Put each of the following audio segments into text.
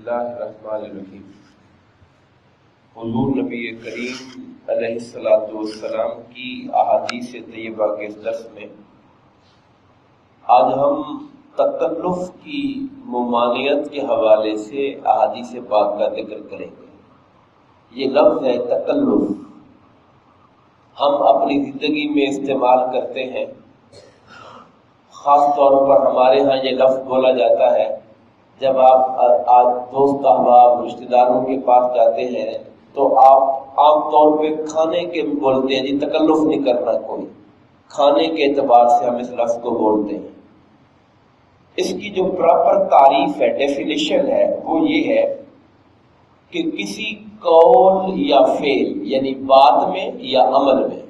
اللہ الرحمن الرحیم۔ حضور نبی کریم علیہ الصلوۃ والسلام کی احادیث طیبہ کے درس میں آج ہم تکلف کی ممانعت کے حوالے سے احادیث پاک کا ذکر کریں گے۔ یہ لفظ ہے تکلف، ہم اپنی زندگی میں استعمال کرتے ہیں۔ خاص طور پر ہمارے ہاں یہ لفظ بولا جاتا ہے جب آپ آج دوست احباب رشتہ داروں کے پاس جاتے ہیں تو آپ عام طور پہ کھانے کے بولتے ہیں، جی تکلف نہیں کرنا کوئی، کھانے کے اعتبار سے ہم اس لفظ کو بولتے ہیں۔ اس کی جو پراپر تعریف ہے، ڈیفینیشن ہے، وہ یہ ہے کہ کسی قول یا فعل یعنی بات میں یا عمل میں،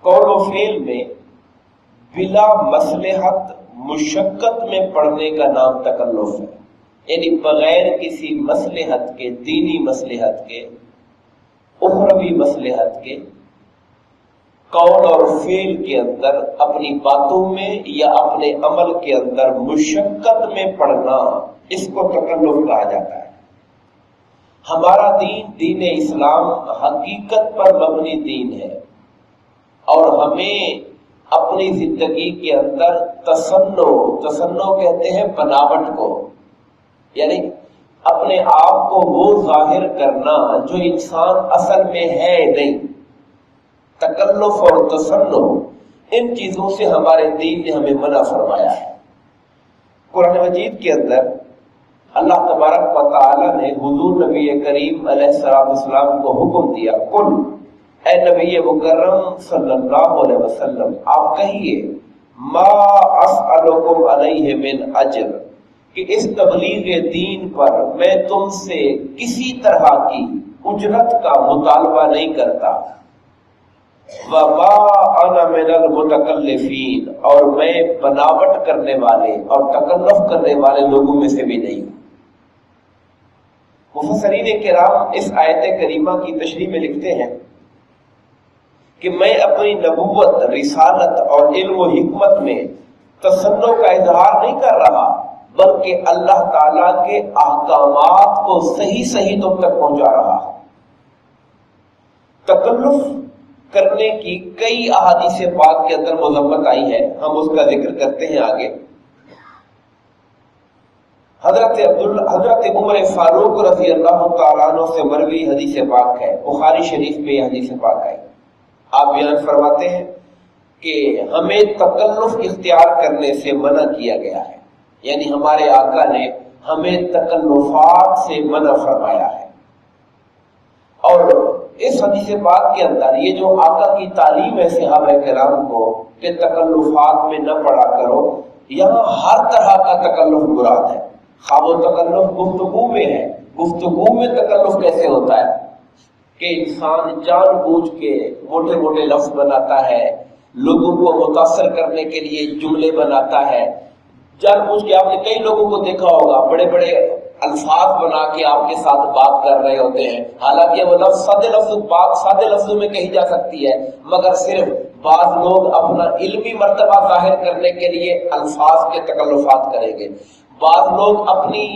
قول و فعل میں بلا مصلحت مشقت میں پڑنے کا نام تکلف ہے، یعنی بغیر کسی مصلحت کے، دینی مصلحت کے، اخروی مصلحت کے، قول اور فعل کے اندر اپنی باتوں میں یا اپنے عمل کے اندر مشقت میں پڑنا، اس کو تکلف کہا جاتا ہے۔ ہمارا دین اسلام حقیقت پر مبنی دین ہے، اور ہمیں اپنی زندگی کے اندر تصنع کہتے ہیں بناوٹ کو، یعنی اپنے آپ کو وہ ظاہر کرنا جو انسان اصل میں ہے نہیں۔ تکلف اور تصنع، ان چیزوں سے ہمارے دین نے ہمیں منع فرمایا ہے۔ قرآن مجید کے اندر اللہ تبارک و تعالی نے حضور نبی کریم علیہ السلام کو حکم دیا، قل، اے نبی مکرم صلی اللہ علیہ وسلم، آپ کہیے، ما اسألکم علیہ من اجر، کہ اس تبلیغ دین پر میں تم سے کسی طرح کی اجرت کا مطالبہ نہیں کرتا، وما انا من المتکلفین، اور میں بناوٹ کرنے والے اور تکلف کرنے والے لوگوں میں سے بھی نہیں ہوں۔ مفسرین کرام اس آیت کریمہ کی تشریح میں لکھتے ہیں کہ میں اپنی نبوت، رسالت اور علم و حکمت میں تصنع کا اظہار نہیں کر رہا، بلکہ اللہ تعالیٰ کے احکامات کو صحیح تم تک پہنچا رہا ہوں۔ تکلف کرنے کی کئی احادیث پاک کے اندر مذمت آئی ہے، ہم اس کا ذکر کرتے ہیں آگے۔ حضرت عمر فاروق رضی اللہ تعالیٰ عنہ سے مروی حدیث پاک ہے، بخاری شریف میں یہ حدیث پاک ہے۔ آپ بیان فرماتے ہیں کہ ہمیں تکلف اختیار کرنے سے منع کیا گیا ہے، یعنی ہمارے آقا نے ہمیں تکلفات سے منع فرمایا ہے۔ اور اس حدیث پاک کے اندر یہ جو آقا کی تعلیم ہے صحابہ کرام کو کہ تکلفات میں نہ پڑا کرو، یہاں ہر طرح کا تکلف مراد ہے۔ خواب و تکلف گفتگو میں ہے، گفتگو میں تکلف کیسے ہوتا ہے کہ انسان جان بوجھ کے موٹے موٹے لفظ بناتا ہے، لوگوں کو متاثر کرنے کے لیے جملے بناتا ہے، جان بوجھ کے۔ آپ نے کئی لوگوں کو دیکھا ہوگا بڑے بڑے الفاظ بنا کے آپ کے ساتھ بات کر رہے ہوتے ہیں، حالانکہ وہ لفظ بات سادے لفظوں میں کہی جا سکتی ہے، مگر صرف بعض لوگ اپنا علمی مرتبہ ظاہر کرنے کے لیے الفاظ کے تکلفات کریں گے، بعض لوگ اپنی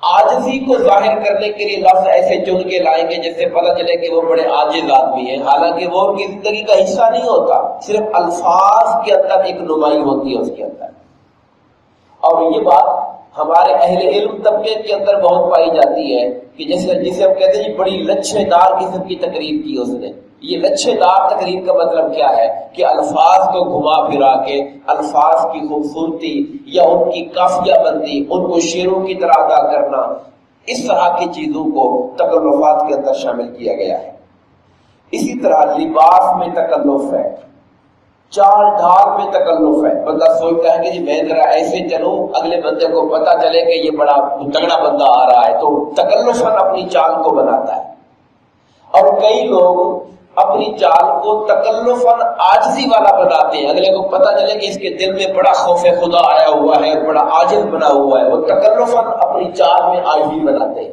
عاجزی کو ظاہر کرنے کے لیے لفظ ایسے چن کے لائیں گے جس سے پتہ چلے کہ وہ بڑے عاجز آدمی ہیں، حالانکہ وہ ان کی زندگی کا حصہ نہیں ہوتا، صرف الفاظ کے اندر ایک نمائی ہوتی ہے اس کے اندر۔ اور یہ بات ہمارے اہل علم طبقے کے اندر بہت پائی جاتی ہے کہ جسے ہم کہتے ہیں بڑی لچھے دار قسم کی تقریر کی اس نے۔ یہ لچھے دار تقریر کا مطلب کیا ہے کہ الفاظ کو گھما پھرا کے الفاظ کی خوبصورتی یا ان کی قافیہ بندی، ان کو شعروں کی طرح ادا کرنا، اس طرح کی چیزوں کو تکلفات کے اندر شامل کیا گیا ہے۔ اسی طرح لباس میں تکلف ہے، چال ڈھال میں تکلف ہے۔ بندہ سوچتا ہے کہ جی میں ذرا ایسے چلوں، اگلے بندے کو پتہ چلے کہ یہ بڑا تگڑا بندہ آ رہا ہے، تو تکلفاً اپنی چال کو بناتا ہے۔ اور کئی لوگ اپنی چال کو تکلفاً عاجزی والا بناتے ہیں، اگلے کو پتہ چلے کہ اس کے دل میں بڑا خوف خدا آیا ہوا ہے، بڑا عاجز بنا ہوا ہے، وہ تکلفاً اپنی چال میں عاجزی بناتے ہیں۔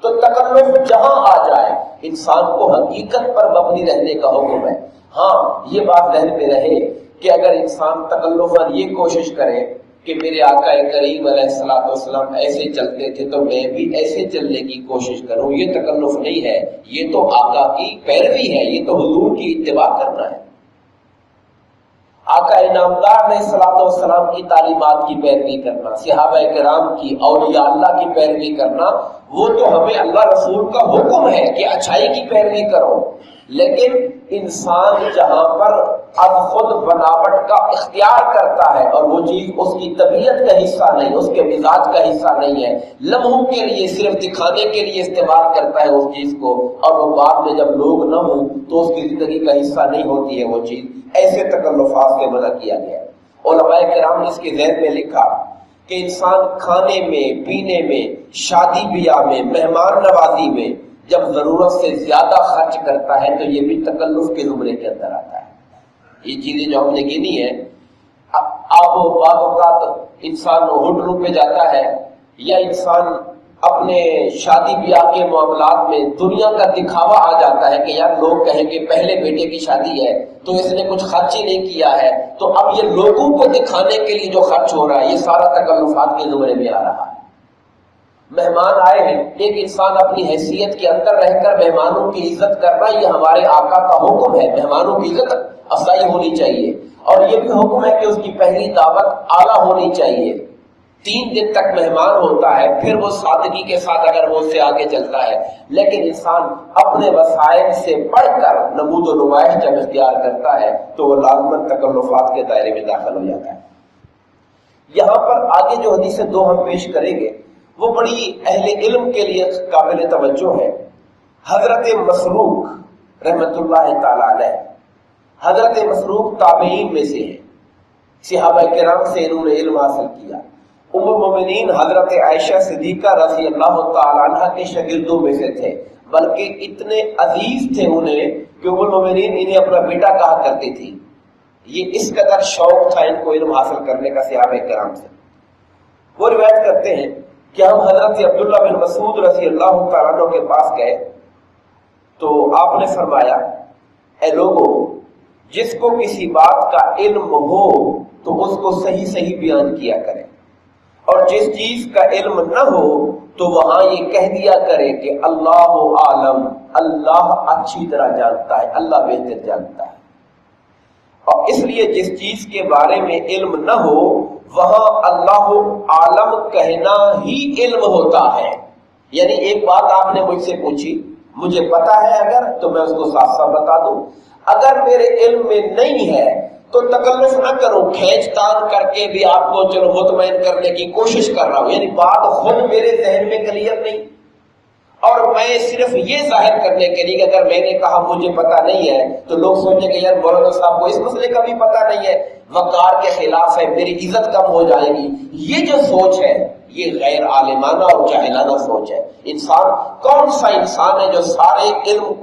تو تکلف جہاں آ جائے انسان کو حقیقت پر مبنی رہنے کا حکم ہے۔ ہاں، یہ بات ذہن میں رہے کہ اگر انسان تکلفاً یہ کوشش کرے کہ میرے آقا کریم علیہ الصلوۃ والسلام ایسے چلتے تھے تو میں بھی ایسے چلنے کی کوشش کروں، یہ تکلف نہیں ہے، یہ تو آقا کی پیروی ہے، یہ تو حضور کی اتباع کرنا ہے۔ آقا انعامدار علیہ الصلوۃ والسلام کی تعلیمات کی پیروی کرنا، صحابہ کرام کی، اولیاء اللہ کی پیروی کرنا، وہ تو ہمیں اللہ رسول کا حکم ہے کہ اچھائی کی پیروی کرو۔ لیکن انسان جہاں پر اب خود بناوٹ کا اختیار کرتا ہے اور وہ چیز اس کی طبیعت کا حصہ نہیں، اس کے مزاج کا حصہ نہیں ہے، لمحوں کے لیے صرف دکھانے کے لیے استعمال کرتا ہے اس چیز کو، اور وہ بعد میں جب لوگ نہ ہوں تو اس کی زندگی کا حصہ نہیں ہوتی ہے وہ چیز، ایسے تکلفات سے منع کیا گیا۔ علماء کرام نے اس کے ذیل میں لکھا کہ انسان کھانے میں، پینے میں، شادی بیاہ میں، مہمان نوازی میں جب ضرورت سے زیادہ خرچ کرتا ہے تو یہ بھی تکلف کے زمرے کے اندر آتا ہے۔ یہ چیزیں جو ہم نے گنی ہے، اب بعض اوقات انسان ہوٹلوں پہ جاتا ہے یا انسان اپنے شادی بیاہ کے معاملات میں دنیا کا دکھاوا آ جاتا ہے کہ یار لوگ کہیں کہ پہلے بیٹے کی شادی ہے تو اس نے کچھ خرچ ہی نہیں کیا ہے، تو اب یہ لوگوں کو دکھانے کے لیے جو خرچ ہو رہا ہے یہ سارا تکلفات کے زمرے میں آ رہا ہے۔ مہمان آئے ہیں، ایک انسان اپنی حیثیت کے اندر رہ کر مہمانوں کی عزت کرنا، یہ ہمارے آقا کا حکم ہے، مہمانوں کی عزت افزائی ہونی چاہیے، اور یہ بھی حکم ہے کہ اس کی پہلی دعوت اعلیٰ ہونی چاہیے۔ 3 دن تک مہمان ہوتا ہے، پھر وہ سادگی کے ساتھ اگر وہ اس سے آگے چلتا ہے، لیکن انسان اپنے وسائل سے بڑھ کر نمود و نمائش جب اختیار کرتا ہے تو وہ لازماً تکلفات کے دائرے میں داخل ہو جاتا ہے۔ یہاں پر آگے جو حدیثیں 2 ہم پیش کریں گے وہ بڑی اہل علم کے لیے قابل توجہ ہے۔ حضرت مسروق رحمت اللہ تعالی علیہ، حضرت مسروق تابعین میں سے ہیں، صحابہ کرام سے انہوں نے علم حاصل کیا۔ ام المومنین حضرت عائشہ صدیقہ رضی اللہ تعالی عنہ کے شاگردوں میں سے تھے، بلکہ اتنے عزیز تھے انہیں کہ ام المومنین انہیں اپنا بیٹا کہا کرتی تھی۔ یہ اس قدر شوق تھا ان کو علم حاصل کرنے کا صحابہ کرام سے۔ وہ روایت کرتے ہیں کہ ہم حضرت عبداللہ بن مسعود رضی اللہ تعالیٰ عنہ کے پاس گئے تو آپ نے فرمایا، اے لوگو، جس کو کسی بات کا علم ہو تو اس کو صحیح صحیح بیان کیا کرے، اور جس چیز کا علم نہ ہو تو وہاں یہ کہہ دیا کرے کہ اللہ عالم، اللہ اچھی طرح جانتا ہے، اللہ بہتر جانتا ہے۔ اور اس لیے جس چیز کے بارے میں علم نہ ہو وہاں اللہ عالم کہنا ہی علم ہوتا ہے۔ یعنی ایک بات آپ نے مجھ سے پوچھی، مجھے پتا ہے اگر تو میں اس کو صاف صاف بتا دوں، اگر میرے علم میں نہیں ہے تو تکلف نہ کروں، کھینچ تان کر کے بھی آپ کو چلو مطمئن کرنے کی کوشش کر رہا ہوں، یعنی بات خود میرے ذہن میں کلیئر نہیں، اور میں صرف یہ ظاہر کرنے کے لیے کہ اگر میں نے کہا مجھے پتا نہیں ہے تو لوگ سوچیں کہ یار مولانا صاحب کو اس مسئلے کا بھی پتا نہیں ہے، وقار کے خلاف ہے، میری عزت کم ہو جائے گی، یہ جو سوچ ہے یہ غیر عالمانہ اور جاہلانہ سوچ ہے۔ انسان کون سا انسان ہے جو سارے علم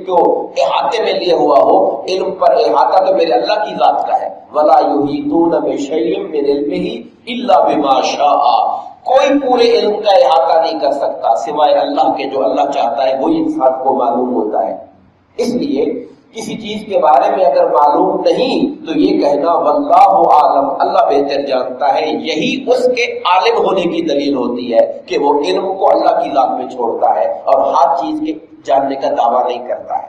کو احاطے میں لیے ہوا ہو؟ علم پر احاطہ تو میرے اللہ کی ذات کا ہے۔ وَلَا يُحِيطُونَ بِشَيْءٍ مِّنْ عِلْمِهِ إِلَّا بِمَا شَاءَ، کوئی پورے علم کا احاطہ نہیں کر سکتا سوائے اللہ کے، جو اللہ چاہتا ہے وہی انسان کو معلوم ہوتا ہے۔ اس لیے کسی چیز کے بارے میں اگر معلوم نہیں تو یہ کہنا واللہ عالم، اللہ بہتر جانتا ہے، یہی اس کے عالم ہونے کی دلیل ہوتی ہے کہ وہ علم کو اللہ کی ذات میں چھوڑتا ہے اور ہر چیز کے جاننے کا دعویٰ نہیں کرتا ہے۔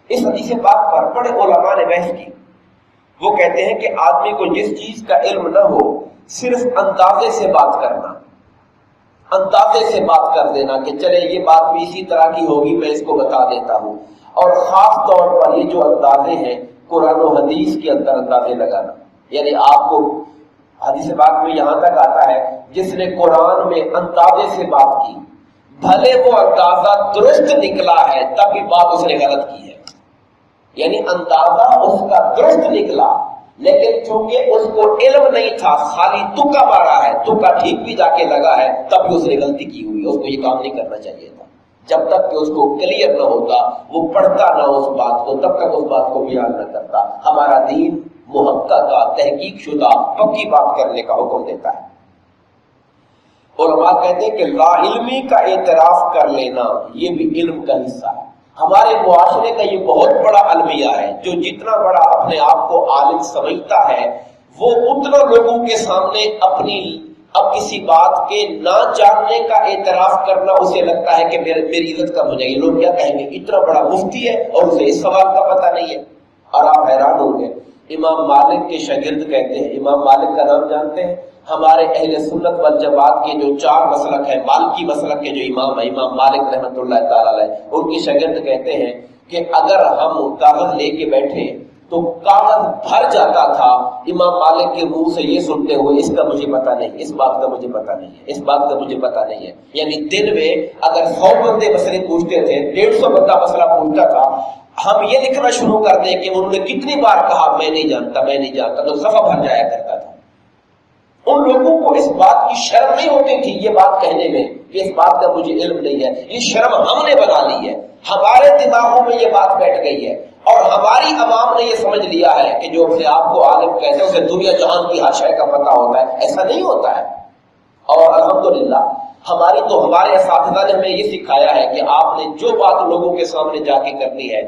اس حدیث پاک پر بڑے علماء نے بحث کی، وہ کہتے ہیں کہ آدمی کو جس چیز کا علم نہ ہو صرف اندازے سے بات کرنا، اندازے سے بات کر دینا کہ چلے یہ بات بھی اسی طرح کی ہوگی، میں اس کو بتا دیتا ہوں، اور خاص طور پر یہ جو اندازے ہیں قرآن و حدیث کے اندر اندازے لگانا، یعنی آپ کو حدیث پاک میں یہاں تک آتا ہے جس نے قرآن میں اندازے سے بات کی بھلے وہ اندازہ درست نکلا ہے تب بھی بات اس نے غلط کی ہے، یعنی اندازہ اس کا درست نکلا لیکن چونکہ اس کو علم نہیں تھا، خالی تکا مارا ہے، تکا ٹھیک بھی جا کے لگا ہے تب بھی اس نے غلطی کی ہوئی، اس کو یہ کام نہیں کرنا چاہیے تھا۔ جب تک کہ اس کو کلیئر نہ ہوتا، وہ پڑھتا نہ اس بات کو، تب تک اس بات کو بیان نہ کرتا۔ ہمارا دین محقق تحقیق شدہ پکی بات کرنے کا حکم دیتا ہے۔ علماء کہتے ہیں کہ لا علمی کا اعتراف کر لینا یہ بھی علم کا حصہ ہے۔ ہمارے معاشرے کا یہ بہت بڑا المیہ ہے، جو جتنا بڑا اپنے آپ کو عالم سمجھتا ہے وہ اتنا لوگوں کے سامنے اپنی اب کسی بات کے نہ جاننے کا اعتراف کرنا اسے لگتا ہے کہ میری عزت کم ہو جائے گی، لوگ کیا کہیں گے، اتنا بڑا مفتی ہے اور اسے اس سوال کا پتہ نہیں ہے۔ اور آپ حیران ہوں گے، امام مالک کے شاگرد کہتے ہیں، امام مالک کا نام جانتے ہیں؟ ہمارے اہل سنت والجماعت کے جو 4 مسلک ہیں، مالکی مسلک کے جو امام ہیں، امام مالک رحمۃ اللہ تعالی علیہ، ان کے شاگرد کہتے ہیں کہ اگر ہم کاغذ لے کے بیٹھے تو کاغذ بھر جاتا تھا امام مالک کے منہ سے یہ سنتے ہوئے، اس کا مجھے پتا نہیں، اس بات کا مجھے پتا نہیں ہے، اس بات کا مجھے پتا نہیں ہے۔ یعنی دن میں اگر 100 بندے مسئلے پوچھتے تھے، 150 بندہ مسئلہ پوچھتا تھا، ہم یہ لکھنا شروع کر دیں کہ انہوں نے کتنی بار کہا میں نہیں جانتا میں نہیں جانتا، تو صفحہ بھر جایا کرتا تھا۔ ان لوگوں کو اس بات کی شرم نہیں ہوتی تھی یہ بات کہنے میں کہ اس بات کا مجھے علم نہیں ہے، یہ شرم ہم نے بنا لی ہے، ہمارے دماغوں میں یہ بات بیٹھ گئی ہے، اور ہماری عوام نے یہ سمجھ لیا ہے کہ جو اپنے آپ کو عالم کہتے ہیں اسے دنیا جہان کی ہر شے کا پتہ ہوتا ہے۔ ایسا نہیں ہوتا ہے۔ اور الحمدللہ ہمارے اساتذہ نے ہمیں یہ سکھایا ہے کہ آپ نے جو بات لوگوں کے سامنے جا کے کرنی ہے،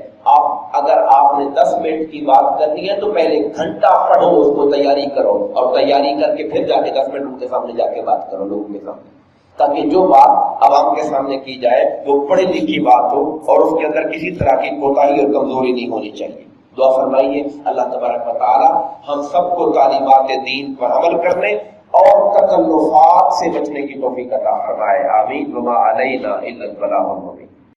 اگر آپ نے 10 منٹ کی بات کرنی ہے تو پہلے گھنٹہ پڑھو، اس کو تیاری کرو، اور تیاری کر کے پھر جا کے 10 منٹ ان کے سامنے جا کے بات کرو لوگوں کے سامنے، تاکہ جو بات عوام کے سامنے کی جائے وہ پڑھی لکھی بات ہو اور اس کے اندر کسی طرح کی کوتاہی اور کمزوری نہیں ہونی چاہیے۔ دعا فرمائیے اللہ تبارک و تعالی ہم سب کو تعلیمات دین پر عمل کرنے اور تکلفات سے بچنے کی توفیق عطا فرمائے، آمین۔ وما علینا الا البلاغ المبین۔